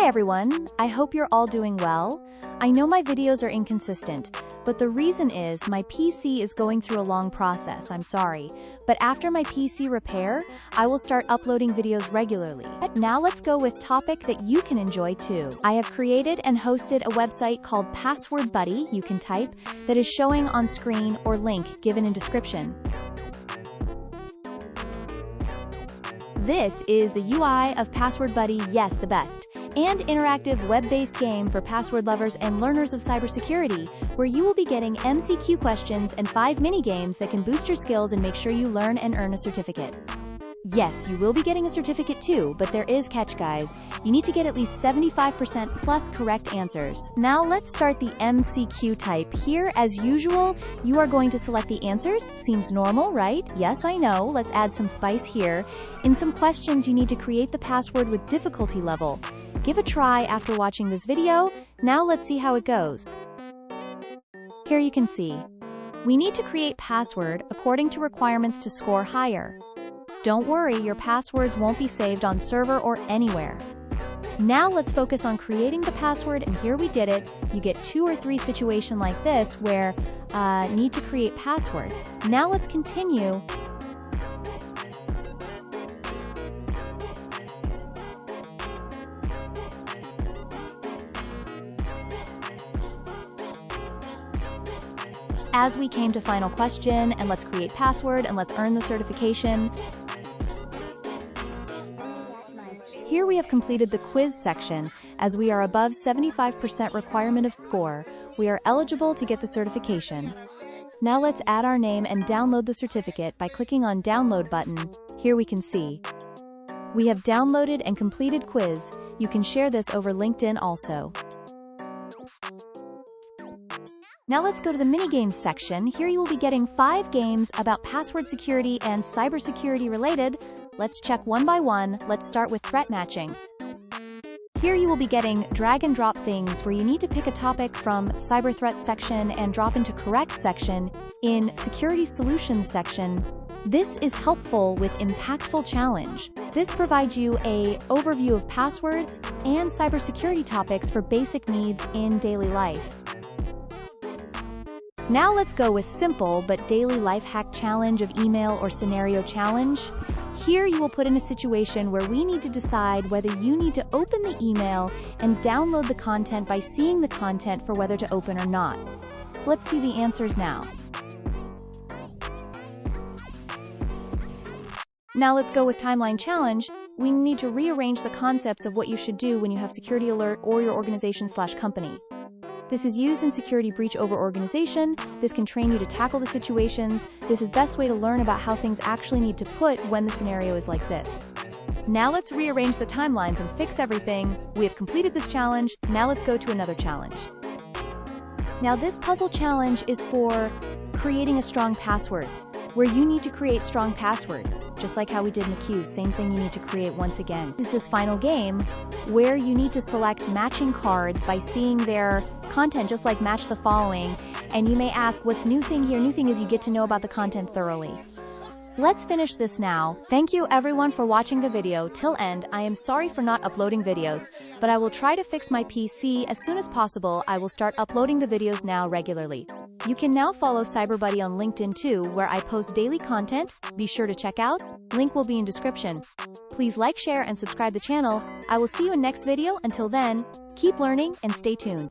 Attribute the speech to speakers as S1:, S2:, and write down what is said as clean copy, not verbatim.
S1: Hi everyone, I hope you're all doing well. I know my videos are inconsistent, but the reason is my PC is going through a long process, I'm sorry. But after my PC repair, I will start uploading videos regularly. Now let's go with topic that you can enjoy too. I have created and hosted a website called Password Buddy, you can type, that is showing on screen or link given in description. This is the UI of Password Buddy, yes, the best, and interactive web-based game for password lovers and learners of cybersecurity, where you will be getting MCQ questions and 5 mini-games that can boost your skills and make sure you learn and earn a certificate. Yes, you will be getting a certificate too, but there is catch, guys. You need to get at least 75% plus correct answers. Now let's start the MCQ type. Here, as usual, you are going to select the answers. Seems normal, right? Yes, I know. Let's add some spice here. In some questions, you need to create the password with difficulty level. Give a try after watching this video. Now let's see how it goes. Here you can see. We need to create password according to requirements to score higher. Don't worry, your passwords won't be saved on server or anywhere. Now let's focus on creating the password, and here we did it. You get 2 or 3 situations like this where need to create passwords. Now let's continue. As we came to final question, and let's create password and let's earn the certification. Here we have completed the quiz section. As we are above 75% requirement of score, we are eligible to get the certification. Now let's add our name and download the certificate by clicking on download button. Here we can see. We have downloaded and completed quiz. You can share this over LinkedIn also. Now let's go to the mini-games section. Here you will be getting 5 games about password security and cybersecurity related. Let's check one by one. Let's start with threat matching. Here you will be getting drag and drop things where you need to pick a topic from cyber threat section and drop into correct section in security solutions section. This is helpful with impactful challenge. This provides you an overview of passwords and cybersecurity topics for basic needs in daily life. Now let's go with simple but daily life hack challenge of email or scenario challenge. Here you will put in a situation where we need to decide whether you need to open the email and download the content by seeing the content for whether to open or not. Let's see the answers now. Now let's go with timeline challenge. We need to rearrange the concepts of what you should do when you have security alert or your organization/company. This is used in security breach over organization. This can train you to tackle the situations. This is best way to learn about how things actually need to put when the scenario is like this. Now let's rearrange the timelines and fix everything. We have completed this challenge. Now let's go to another challenge. Now this puzzle challenge is for creating a strong passwords, where you need to create strong password. Just like how we did MCQs, same thing you need to create once again. This is final game, where you need to select matching cards by seeing their content, just like match the following. And you may ask, what's new thing here? New thing is you get to know about the content thoroughly. Let's finish this now. Thank you everyone for watching the video till end. I am sorry for not uploading videos, but I will try to fix my PC as soon as possible. I will start uploading the videos now regularly. You can now follow CyberBuddy on LinkedIn too, where I post daily content. Be sure to check out. Link will be in description. Please like, share, and subscribe the channel. I will see you in next video. Until then, keep learning and stay tuned.